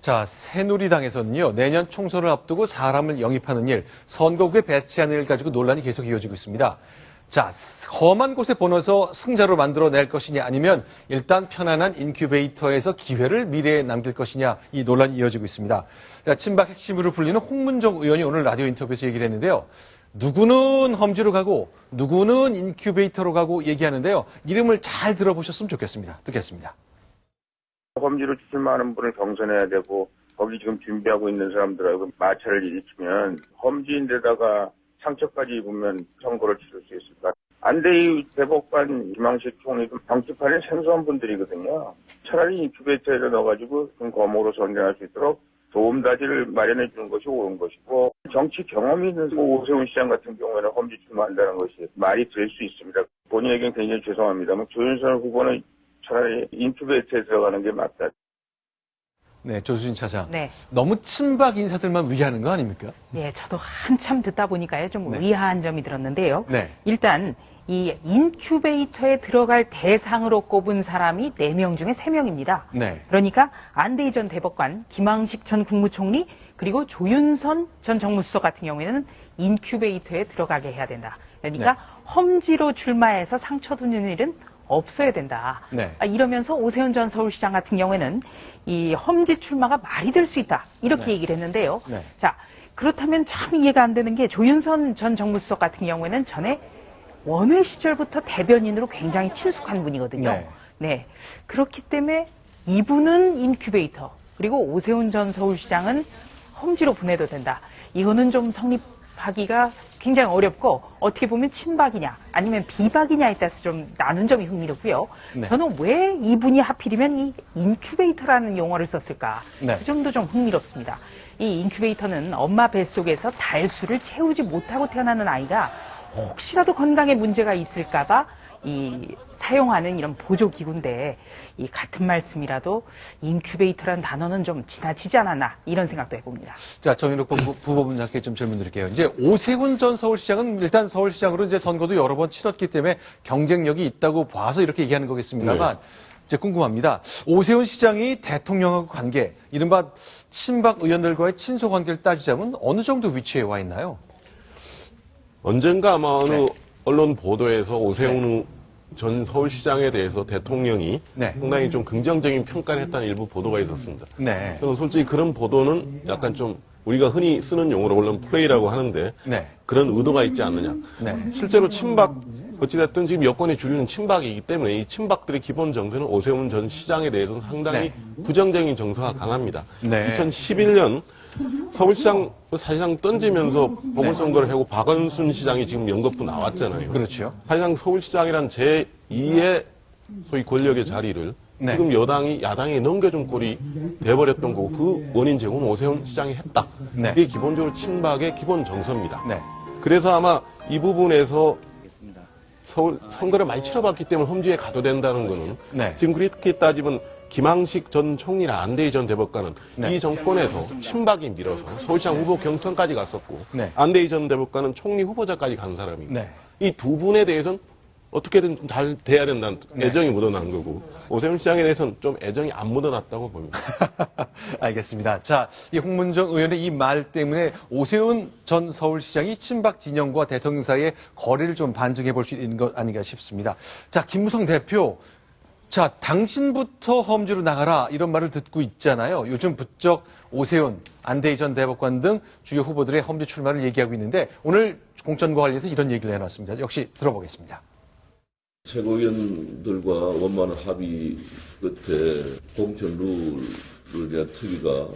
자, 새누리당에서는요, 내년 총선을 앞두고 사람을 영입하는 일, 선거구에 배치하는 일 가지고 논란이 계속 이어지고 있습니다. 자, 험한 곳에 보내서 승자로 만들어낼 것이냐, 아니면 일단 편안한 인큐베이터에서 기회를 미래에 남길 것이냐, 이 논란이 이어지고 있습니다. 자, 친박 핵심으로 불리는 홍문정 의원이 오늘 라디오 인터뷰에서 얘기를 했는데요. 누구는 험지로 가고, 누구는 인큐베이터로 가고 얘기하는데요. 이름을 잘 들어보셨으면 좋겠습니다. 듣겠습니다. 험지로 출마하는 분을 경선해야 되고 거기 지금 준비하고 있는 사람들하고 마찰을 일으키면 험지인데다가 상처까지 입으면 선거를 치를 수 있을까? 안대희 대법관 김항식 총리도 정치판에 생소한 분들이거든요. 차라리 인큐베이터에 넣어가지고 좀 거목으로 전쟁할 수 있도록 도움다지를 마련해 주는 것이 옳은 것이고, 정치 경험이 있는 오세훈 시장 같은 경우에는 험지 출마한다는 것이 말이 될 수 있습니다. 본인에게는 굉장히 죄송합니다만 조윤선 후보는 차라리 인큐베이터에 들어가는 게 맞다. 네, 조수진 차장. 네. 너무 친박 인사들만 위하는 거 아닙니까? 예, 저도 한참 듣다 보니까요, 좀 네. 의아한 점이 들었는데요. 네. 일단 이 인큐베이터에 들어갈 대상으로 꼽은 사람이 4명 중에 3명입니다. 네. 그러니까 안대희 전 대법관, 김항식 전 국무총리, 그리고 조윤선 전 정무수석 같은 경우에는 인큐베이터에 들어가게 해야 된다. 그러니까 험지로 출마해서 상처 두는 일은 없어야 된다. 네. 이러면서 오세훈 전 서울시장 같은 경우에는 이 험지 출마가 말이 될 수 있다. 이렇게 얘기를 했는데요. 네. 자, 그렇다면 참 이해가 안 되는 게 조윤선 전 정무수석 같은 경우에는 전에 원외 시절부터 대변인으로 굉장히 친숙한 분이거든요. 네. 네. 그렇기 때문에 이분은 인큐베이터, 그리고 오세훈 전 서울시장은 험지로 보내도 된다. 이거는 좀 성립하기가 굉장히 어렵고, 어떻게 보면 친박이냐 아니면 비박이냐에 따라서 좀 나눈 점이 흥미롭고요. 네. 저는 왜 이분이 하필이면 이 인큐베이터라는 용어를 썼을까? 네. 그 점도 좀 흥미롭습니다. 이 인큐베이터는 엄마 뱃속에서 달수를 채우지 못하고 태어나는 아이가 혹시라도 건강에 문제가 있을까봐 이 사용하는 이런 보조기구인데, 이 같은 말씀이라도 인큐베이터라는 단어는 좀 지나치지 않았나, 이런 생각도 해봅니다. 자, 정인욱 부법원장께 좀 질문 드릴게요. 이제 오세훈 전 서울시장은 일단 서울시장으로 이제 선거도 여러 번 치렀기 때문에 경쟁력이 있다고 봐서 이렇게 얘기하는 거겠습니다만, 이제 궁금합니다. 오세훈 시장이 대통령하고 관계, 이른바 친박 의원들과의 친소 관계를 따지자면 어느 정도 위치에 와 있나요? 언젠가 아마 어느 언론 보도에서 오세훈 전 서울시장에 대해서 대통령이 상당히 좀 긍정적인 평가를 했다는 일부 보도가 있었습니다. 네. 저는 솔직히 그런 보도는 약간 좀 우리가 흔히 쓰는 용어로 언론 플레이라고 하는데 그런 의도가 있지 않느냐. 실제로 친박, 어찌됐든 지금 여권의 주류는 친박이기 때문에 이 친박들의 기본 정서는 오세훈 전 시장에 대해서는 상당히 부정적인 정서가 강합니다. 2011년 서울시장 사실상 던지면서 보궐선거를 하고 박원순 시장이 지금 연거푸 나왔잖아요. 그렇죠. 사실상 서울시장이란 제2의 소위 권력의 자리를 지금 야당이 넘겨준 꼴이 돼버렸던 거고, 그 원인 제공은 오세훈 시장이 했다. 그게 기본적으로 친박의 기본 정서입니다. 그래서 아마 이 부분에서 서울 선거를 많이 치러봤기 때문에 험지에 가도 된다는 거는 지금 그렇게 따지면 김항식 전 총리나 안대희 전 대법관은 이 정권에서 친박이 밀어서 서울시장 후보 경선까지 갔었고, 안대희 전 대법관은 총리 후보자까지 간 사람이고, 이 두 분에 대해서는 어떻게든 잘 돼야 된다는 애정이 묻어난 거고, 오세훈 시장에 대해서는 좀 애정이 안 묻어났다고 봅니다. 알겠습니다. 자, 이 홍문정 의원의 이 말 때문에 오세훈 전 서울시장이 친박 진영과 대통령 사이의 거리를 좀 반증해 볼 수 있는 것 아닌가 싶습니다. 자, 김무성 대표. 자, 당신부터 험지로 나가라, 이런 말을 듣고 있잖아요. 요즘 부쩍 오세훈, 안대희 전 대법관 등 주요 후보들의 험지 출마를 얘기하고 있는데, 오늘 공천과 관련해서 이런 얘기를 해놨습니다. 역시 들어보겠습니다. 최고위원들과 원만한 합의 끝에 공천 룰에 대한 특위가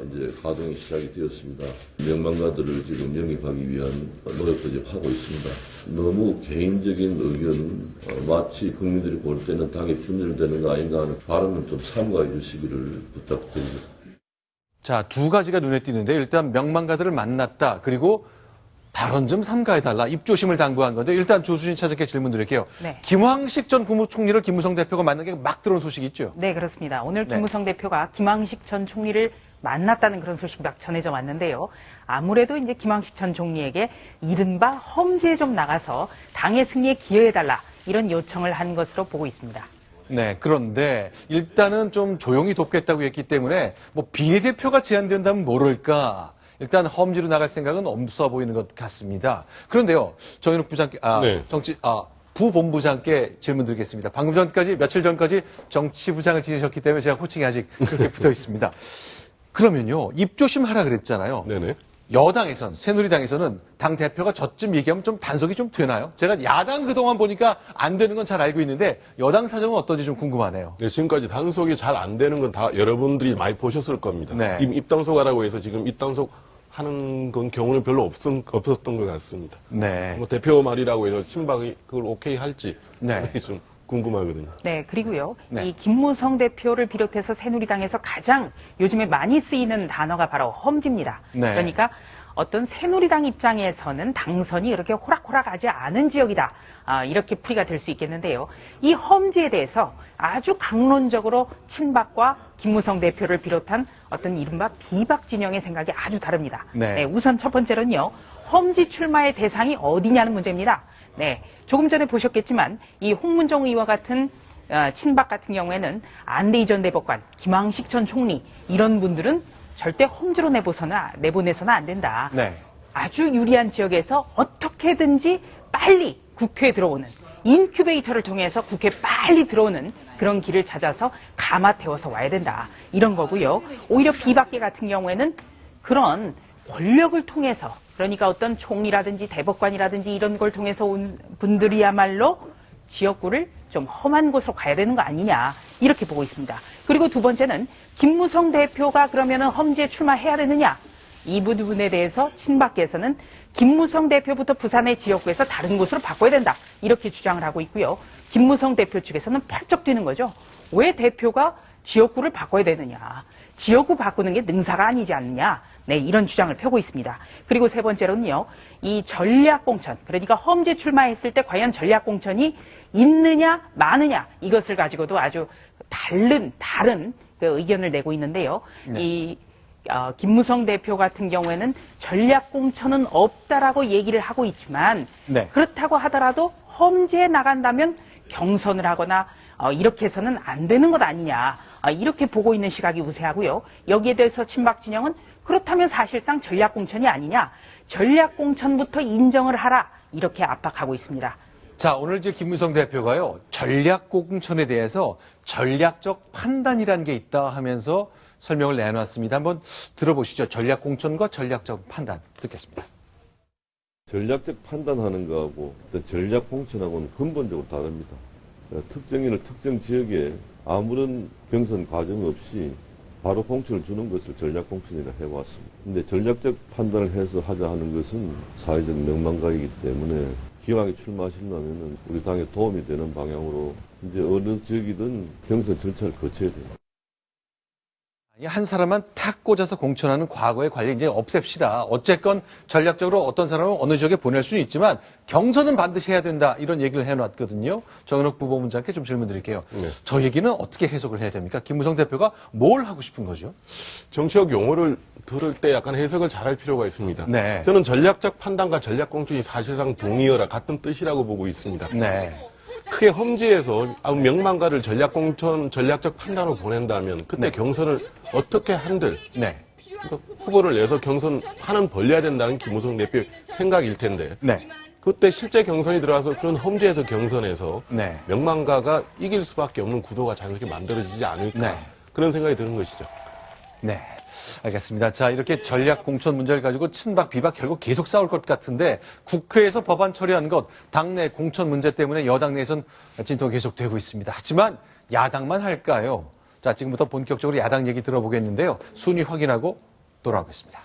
이제 가동이 시작이 되었습니다. 명망가들을 지금 영입하기 위한 노력도 지금 하고 있습니다. 너무 개인적인 의견, 마치 국민들이 볼 때는 당이 분열되는 거 아닌가 하는 발언은 좀 삼가해 주시기를 부탁드립니다. 자, 두 가지가 눈에 띄는데, 일단 명망가들을 만났다. 그리고 발언 좀 삼가해달라. 입조심을 당부한 건데, 일단 조수진 차장께 질문 드릴게요. 김황식 전 국무총리를 김무성 대표가 만난 게 막 들어온 소식이 있죠? 네, 그렇습니다. 오늘 김무성 대표가 김황식 전 총리를 만났다는 그런 소식이 막 전해져 왔는데요. 아무래도 이제 김황식 전 총리에게 이른바 험지에 좀 나가서 당의 승리에 기여해달라, 이런 요청을 한 것으로 보고 있습니다. 네, 그런데 일단은 좀 조용히 돕겠다고 했기 때문에 뭐 비례대표가 제안된다면 모를까. 일단 험지로 나갈 생각은 없어 보이는 것 같습니다. 그런데요, 정현욱 부장께, 네. 부본부장께 질문 드리겠습니다. 방금 전까지, 며칠 전까지 정치부장을 지내셨기 때문에 제가 호칭이 아직 그렇게 붙어 있습니다. 그러면요, 입조심 하라 그랬잖아요. 네네. 여당에선, 새누리당에서는 당 대표가 저쯤 얘기하면 좀 단속이 좀 되나요? 제가 야당 그동안 보니까 안 되는 건 잘 알고 있는데 여당 사정은 어떤지 좀 궁금하네요. 네, 지금까지 단속이 잘 안 되는 건 다 여러분들이 많이 보셨을 겁니다. 네. 입당속하라고 해서 지금 입당속 하는 건 경우는 별로 없었던 것 같습니다. 네. 뭐 대표 말이라고 해서 친박이 그걸 오케이 할지 네. 좀 궁금하거든요. 네, 그리고요. 네. 이 김무성 대표를 비롯해서 새누리당에서 가장 요즘에 많이 쓰이는 단어가 바로 험지입니다. 네. 그러니까 어떤 새누리당 입장에서는 당선이 그렇게 호락호락하지 않은 지역이다. 이렇게 풀이가 될 수 있겠는데요. 이 험지에 대해서 아주 강론적으로 친박과 김무성 대표를 비롯한 어떤 이른바 비박 진영의 생각이 아주 다릅니다. 네. 우선 첫 번째로는요. 험지 출마의 대상이 어디냐는 문제입니다. 네, 조금 전에 보셨겠지만 이 홍문정 의원 같은 친박 같은 경우에는 안대희 전 대법관, 김황식 전 총리 이런 분들은 절대 험지로 내보내서는 안 된다. 네. 아주 유리한 지역에서 어떻게든지 빨리 국회에 들어오는 인큐베이터를 통해서 국회에 빨리 들어오는 그런 길을 찾아서 감아 태워서 와야 된다. 이런 거고요. 오히려 비박계 같은 경우에는 그런 권력을 통해서 그러니까 어떤 총리라든지 대법관이라든지 이런 걸 통해서 온 분들이야말로 지역구를 좀 험한 곳으로 가야 되는 거 아니냐 이렇게 보고 있습니다. 그리고 두 번째는 김무성 대표가 그러면은 험지에 출마해야 되느냐 이 부분에 대해서 친박계에서는 김무성 대표부터 부산의 지역구에서 다른 곳으로 바꿔야 된다 이렇게 주장을 하고 있고요. 김무성 대표 측에서는 펄쩍 뛰는 거죠. 왜 대표가 지역구를 바꿔야 되느냐. 지역구 바꾸는 게 능사가 아니지 않느냐. 네, 이런 주장을 펴고 있습니다. 그리고 세 번째로는요. 이 전략공천, 그러니까 험지에 출마했을 때 과연 전략공천이 있느냐 마느냐 이것을 가지고도 아주 다른 그 의견을 내고 있는데요. 네. 김무성 대표 같은 경우에는 전략공천은 없다라고 얘기를 하고 있지만 네. 그렇다고 하더라도 험지에 나간다면 경선을 하거나 이렇게 해서는 안 되는 것 아니냐. 이렇게 보고 있는 시각이 우세하고요. 여기에 대해서 친박 진영은 그렇다면 사실상 전략공천이 아니냐. 전략공천부터 인정을 하라. 이렇게 압박하고 있습니다. 자, 오늘 이제 김무성 대표가요. 전략공천에 대해서 전략적 판단이라는 게 있다 하면서 설명을 내놨습니다. 한번 들어보시죠. 전략공천과 전략적 판단 듣겠습니다. 전략적 판단하는 거하고 전략공천하고는 근본적으로 다릅니다. 특정인을 특정 지역에 아무런 경선 과정 없이 바로 공천을 주는 것을 전략공천이라 해왔습니다. 근데 전략적 판단을 해서 하자 하는 것은 사회적 명망가이기 때문에 기왕에 출마하시려면 우리 당에 도움이 되는 방향으로 이제 어느 지역이든 경선 절차를 거쳐야 돼요. 한 사람만 탁 꽂아서 공천하는 과거의 관리 이제 없앱시다. 어쨌건 전략적으로 어떤 사람은 어느 지역에 보낼 수는 있지만 경선은 반드시 해야 된다. 이런 얘기를 해놨거든요. 정현욱 부본부장께 좀 질문 드릴게요. 네. 저 얘기는 어떻게 해석을 해야 됩니까? 김무성 대표가 뭘 하고 싶은 거죠? 정치적 용어를 들을 때 약간 해석을 잘할 필요가 있습니다. 네. 저는 전략적 판단과 전략공천이 사실상 동의어라 같은 뜻이라고 보고 있습니다. 네. 크게 험지에서 명망가를 전략공천, 전략적 판단으로 보낸다면 그때 네. 경선을 어떻게 한들 네. 후보를 내서 경선하는 벌려야 된다는 김무성 대표의 생각일 텐데 네. 그때 실제 경선이 들어와서 그런 험지에서 경선에서 네. 명망가가 이길 수밖에 없는 구도가 자연스럽게 만들어지지 않을까 네. 그런 생각이 드는 것이죠. 네. 알겠습니다. 자, 이렇게 전략 공천 문제를 가지고 친박, 비박 결국 계속 싸울 것 같은데 국회에서 법안 처리한 것, 당내 공천 문제 때문에 여당 내에선 진통이 계속되고 있습니다. 하지만 야당만 할까요? 자, 지금부터 본격적으로 야당 얘기 들어보겠는데요. 순위 확인하고 돌아오겠습니다.